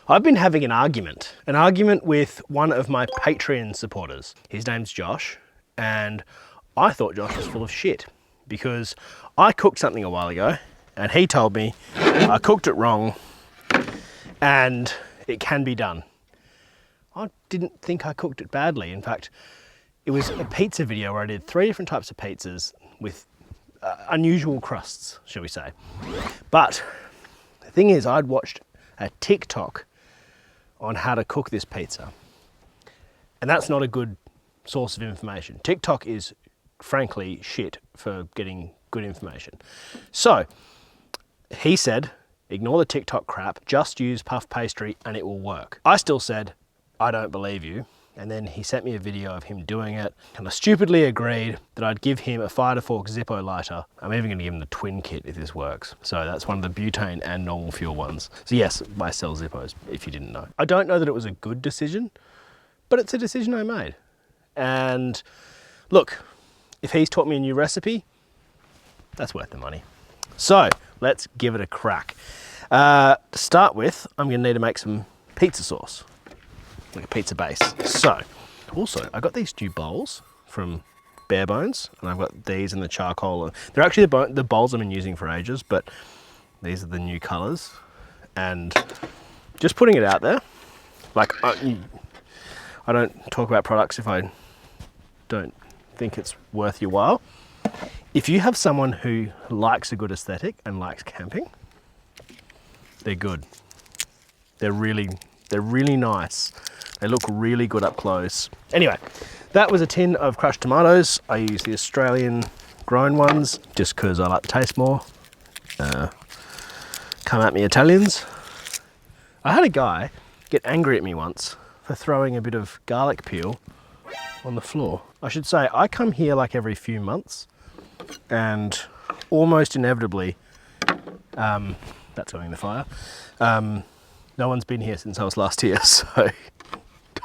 I've been having an argument with one of my Patreon supporters. His name's Josh, and I thought Josh was full of shit because I cooked something a while ago and he told me I cooked it wrong and it can be done. I didn't think I cooked it badly. In fact, it was a pizza video where I did 3 different types of pizzas with unusual crusts, shall we say. But the thing is, I'd watched a TikTok on how to cook this pizza. And that's not a good source of information. TikTok is frankly shit for getting good information. So he said, ignore the TikTok crap, just use puff pastry and it will work. I still said, I don't believe you. And then he sent me a video of him doing it, and I stupidly agreed that I'd give him a Fire to Fork Zippo lighter. I'm even gonna give him the twin kit if this works. So that's one of the butane and normal fuel ones. So yes, I sell Zippos, if you didn't know. I don't know that it was a good decision, but it's a decision I made. And look, if he's taught me a new recipe, that's worth the money. So let's give it a crack. To start with, I'm gonna need to make some pizza sauce. Like a pizza base. So, also, I got these new bowls from Bare Bones, and I've got these in the charcoal. They're actually the bowls I've been using for ages, but these are the new colors. And just putting it out there, like I don't talk about products if I don't think it's worth your while. If you have someone who likes a good aesthetic and likes camping, they're good. They're really nice. They look really good up close. Anyway, that was a tin of crushed tomatoes. I use the Australian grown ones just because I like the taste more. Come at me, Italians. I had a guy get angry at me once for throwing a bit of garlic peel on the floor. I should say, I come here like every few months and almost inevitably, that's going in the fire, no one's been here since I was last here, so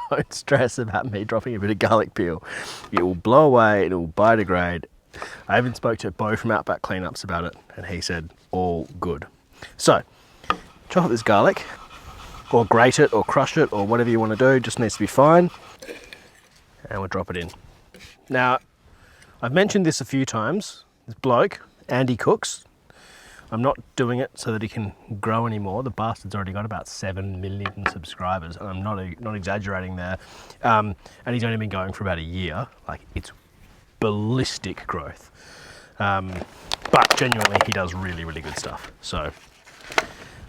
don't stress about me dropping a bit of garlic peel. It will blow away, it will biodegrade. I even spoke to Bo from Outback Cleanups about it, and he said, all good. So, chop up this garlic, or grate it, or crush it, or whatever you want to do, just needs to be fine. And we'll drop it in. Now, I've mentioned this a few times. This bloke, Andy Cooks, I'm not doing it so that he can grow anymore. The bastard's already got about 7 million subscribers, and I'm not exaggerating there. And he's only been going for about a year. Like, it's ballistic growth. But genuinely, he does really, really good stuff. So,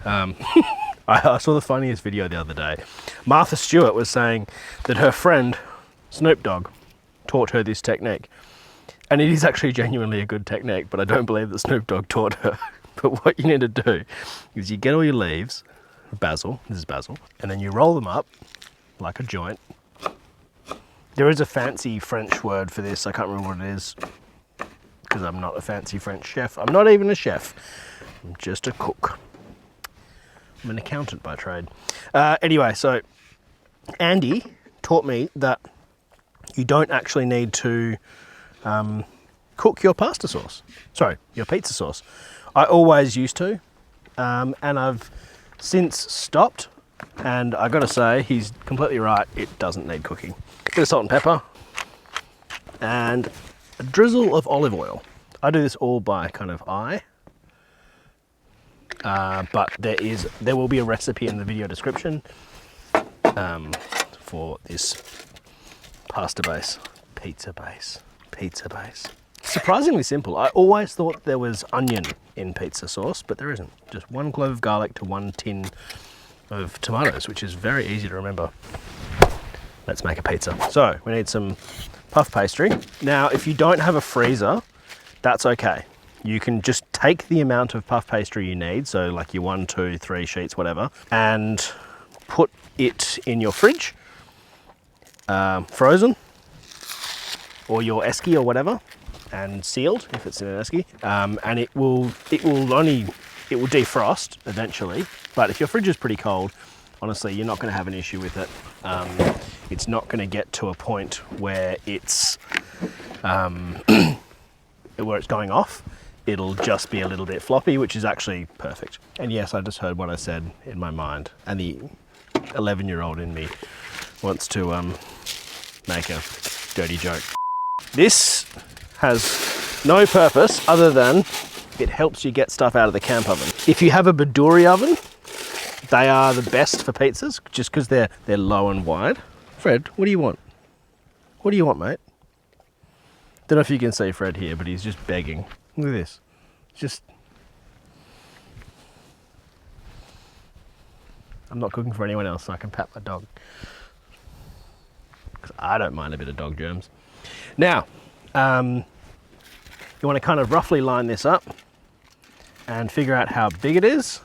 I saw the funniest video the other day. Martha Stewart was saying that her friend, Snoop Dogg, taught her this technique. And it is actually genuinely a good technique, but I don't believe that Snoop Dogg taught her. But what you need to do is you get all your leaves, basil, this is basil, and then you roll them up like a joint. There is a fancy French word for this, I can't remember what it is, because I'm not a fancy French chef. I'm not even a chef, I'm just a cook. I'm an accountant by trade. Anyway, so Andy taught me that you don't actually need to cook your pasta sauce. Sorry, your pizza sauce. I always used to, and I've since stopped, and I gotta say, he's completely right, it doesn't need cooking. A bit of salt and pepper, and a drizzle of olive oil. I do this all by kind of eye, but there will be a recipe in the video description for this pasta base, pizza base. Surprisingly simple. I always thought there was onion in pizza sauce, but there isn't. Just 1 clove of garlic to 1 tin of tomatoes, which is very easy to remember. Let's make a pizza. So we need some puff pastry. Now, if you don't have a freezer, that's okay. You can just take the amount of puff pastry you need, so like your 1, 2, 3 sheets, whatever, and put it in your fridge, frozen, or your esky or whatever, and sealed if it's in an esky, and it will defrost eventually. But if your fridge is pretty cold, honestly, you're not going to have an issue with it. It's not going to get to a point where it's going off. It'll just be a little bit floppy, which is actually perfect. And yes, I just heard what I said in my mind, and the 11-year-old in me wants to make a dirty joke. This has no purpose other than it helps you get stuff out of the camp oven. If you have a Baduri oven, they are the best for pizzas just because they're low and wide. Fred, what do you want? What do you want, mate? Don't know if you can see Fred here, but he's just begging. Look at this. I'm not cooking for anyone else, so I can pat my dog. Because I don't mind a bit of dog germs. Now, you want to kind of roughly line this up and figure out how big it is.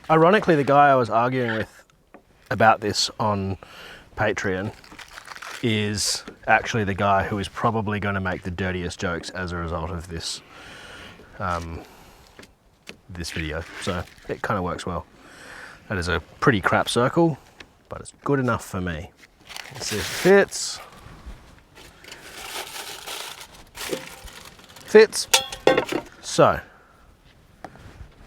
Ironically, the guy I was arguing with about this on Patreon is actually the guy who is probably going to make the dirtiest jokes as a result of this this video. So it kind of works well. That is a pretty crap circle, but it's good enough for me. Let's see if it fits. Fits. So, I'm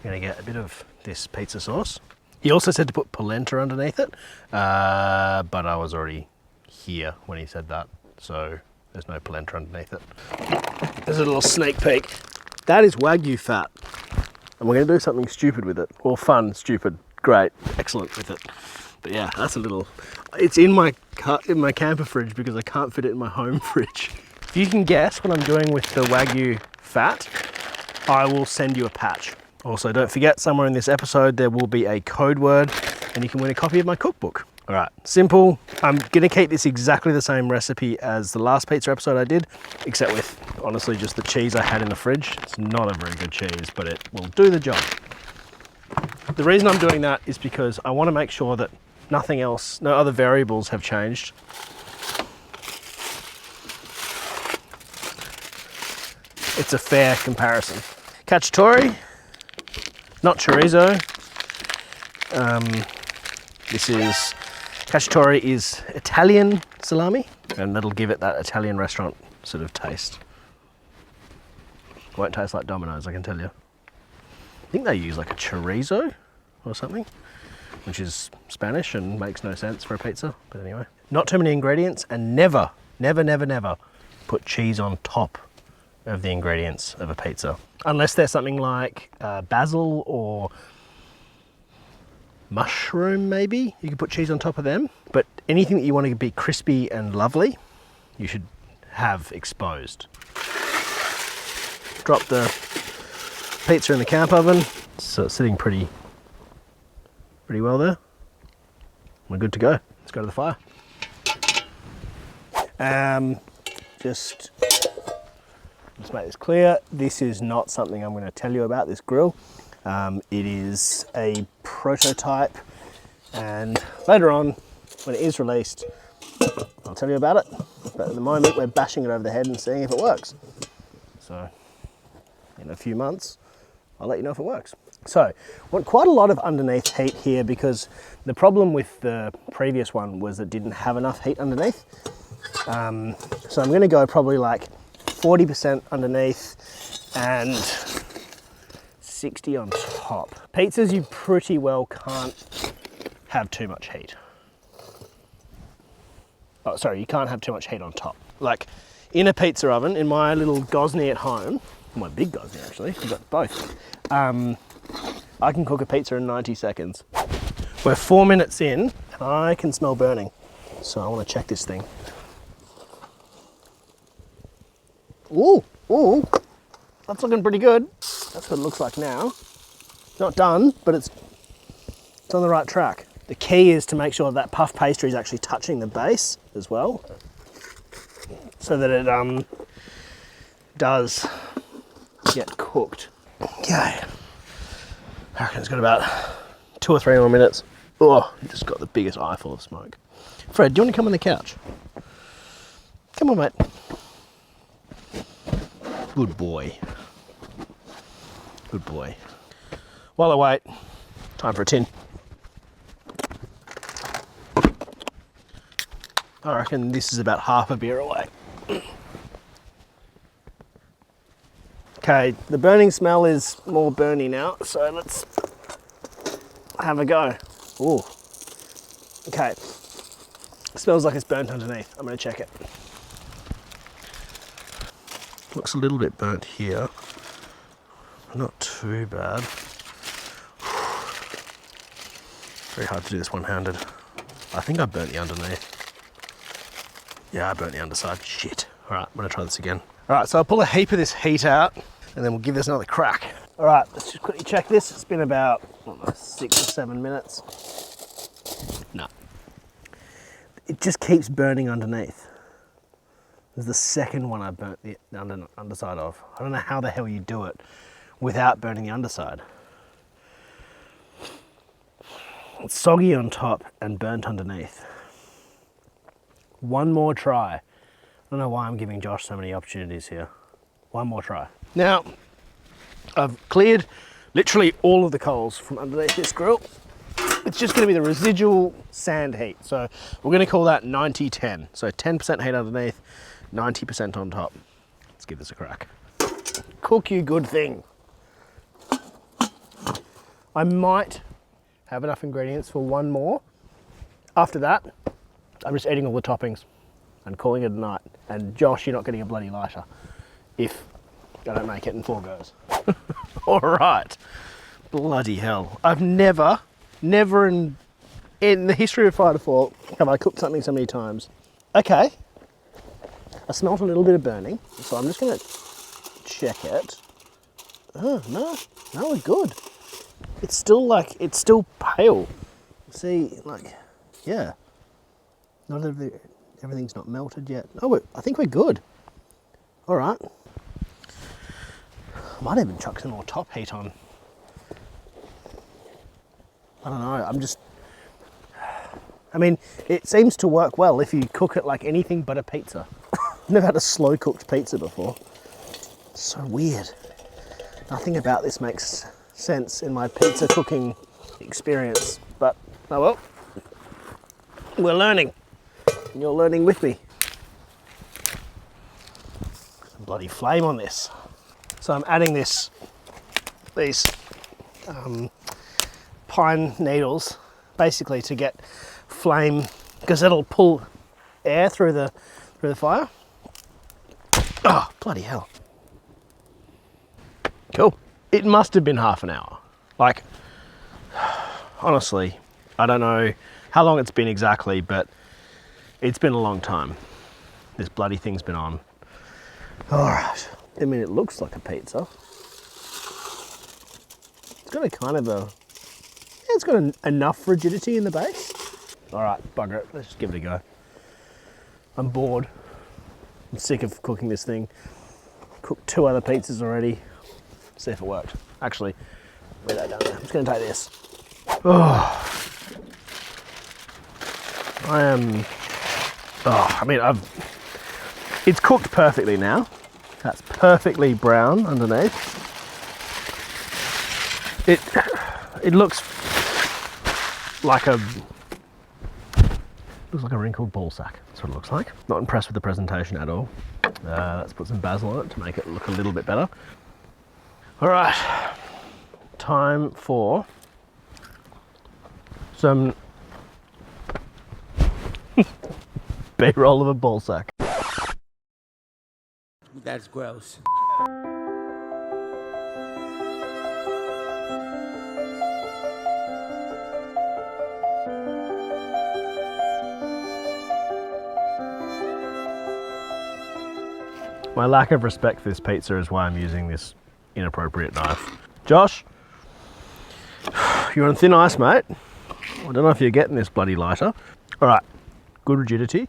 gonna get a bit of this pizza sauce. He also said to put polenta underneath it, but I was already here when he said that, so there's no polenta underneath it. There's a little sneak peek. That is Wagyu fat, and we're gonna do something stupid with it, or fun, stupid, great, excellent with it. But yeah, that's a little. It's in my camper fridge because I can't fit it in my home fridge. If you can guess what I'm doing with the Wagyu fat, I will send you a patch. Also, don't forget, somewhere in this episode there will be a code word and you can win a copy of my cookbook. All right, simple. I'm gonna keep this exactly the same recipe as the last pizza episode I did, except with, honestly, just the cheese I had in the fridge. It's not a very good cheese, but it will do the job. The reason I'm doing that is because I want to make sure that nothing else, no other variables have changed. It's a fair comparison. Cacciatore, not chorizo. Cacciatore is Italian salami, and that'll give it that Italian restaurant sort of taste. Won't taste like Domino's, I can tell you. I think they use like a chorizo or something, which is Spanish and makes no sense for a pizza, but anyway. Not too many ingredients, and never put cheese on top of the ingredients of a pizza. Unless there's something like basil or mushroom, maybe. You can put cheese on top of them, but anything that you want to be crispy and lovely, you should have exposed. Drop the pizza in the camp oven. So it's sitting pretty well there. We're good to go. Let's go to the fire. Just make this clear. This is not something I'm going to tell you about, this grill. It is a prototype, and later on, when it is released, I'll tell you about it. But at the moment, we're bashing it over the head and seeing if it works. So, in a few months, I'll let you know if it works. So, want quite a lot of underneath heat here because the problem with the previous one was it didn't have enough heat underneath. So I'm going to go probably like 40% underneath and 60 on top. Pizzas, you pretty well can't have too much heat. Oh, sorry, you can't have too much heat on top. Like in a pizza oven, in my little Gosney at home, my big Gosney actually, I've got both. I can cook a pizza in 90 seconds. We're 4 minutes in and I can smell burning. So I want to check this thing. Ooh, that's looking pretty good. That's what it looks like now. Not done, but it's on the right track. The key is to make sure that puff pastry is actually touching the base as well, so that it does get cooked. Okay. I reckon it's got about 2 or 3 more minutes. Oh, just got the biggest eye full of smoke. Fred, do you want to come on the couch? Come on, mate. Good boy. Good boy. While I wait, time for a tin. I reckon this is about half a beer away. Okay, the burning smell is more burny now, so let's have a go. Ooh. Okay. Smells like it's burnt underneath. I'm gonna check it. Looks a little bit burnt here. Not too bad. Very hard to do this one-handed. I think I burnt the underneath. Yeah, I burnt the underside. Shit. All right, I'm gonna try this again. All right, so I'll pull a heap of this heat out and then we'll give this another crack. All right, let's just quickly check this. It's been about, I don't know, 6 or 7 minutes. No. It just keeps burning underneath. This is the second one I burnt the underside of. I don't know how the hell you do it without burning the underside. It's soggy on top and burnt underneath. One more try. I don't know why I'm giving Josh so many opportunities here. One more try. Now, I've cleared literally all of the coals from underneath this grill. It's just going to be the residual sand heat. So we're going to call that 90-10. So 10% heat underneath, 90% on top. Let's give this a crack. Cook you good thing. I might have enough ingredients for one more. After that, I'm just eating all the toppings and calling it a night. And Josh, you're not getting a bloody lighter if I don't make it in 4 goes. All right. Bloody hell. I've never in the history of Fire to Fork have I cooked something so many times. Okay. I smelt a little bit of burning, so I'm just going to check it. Oh, no, we're good. It's still pale. See, like, yeah. Not everything's not melted yet. Oh, I think we're good. All right. Might even chuck some more top heat on. I don't know, I mean, it seems to work well if you cook it like anything but a pizza. I've never had a slow cooked pizza before. So weird. Nothing about this makes sense in my pizza cooking experience, but oh well. We're learning. And you're learning with me. Some bloody flame on this. So I'm adding these pine needles basically to get flame, because it'll pull air through the fire. Oh, bloody hell. Cool. It must have been half an hour. Like, honestly, I don't know how long it's been exactly, but it's been a long time. This bloody thing's been on. All right. I mean, it looks like a pizza. It's got a kind of a, it's got enough rigidity in the base. All right, bugger it. Let's just give it a go. I'm bored. I'm sick of cooking this thing. Cooked 2 other pizzas already. See if it worked. Actually, lay that down there. I'm just going to take this. Oh, it's cooked perfectly now. That's perfectly brown underneath. It looks like a wrinkled ball sack. That's what it looks like. Not impressed with the presentation at all. Let's put some basil on it to make it look a little bit better. All right, time for some B-roll of a ball sack. That's gross. My lack of respect for this pizza is why I'm using this inappropriate knife. Josh, you're on thin ice, mate. I don't know if you're getting this bloody lighter. All right, good rigidity.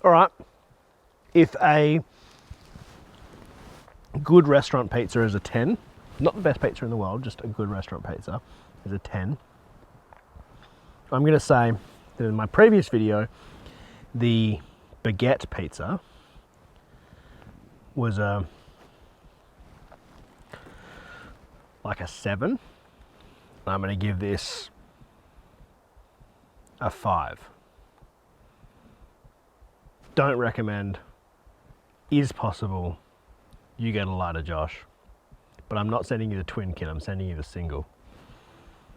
All right, if a good restaurant pizza is a 10, not the best pizza in the world, just a good restaurant pizza is a 10, I'm gonna say that in my previous video, the baguette pizza was like a 7. I'm going to give this a 5. Don't recommend. Is possible. You get a lighter, Josh. But I'm not sending you the twin kit, I'm sending you the single.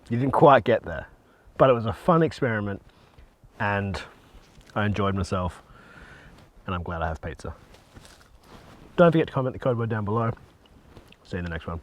You didn't quite get there, but it was a fun experiment and I enjoyed myself and I'm glad I have pizza. Don't forget to comment the code word down below. See you in the next one.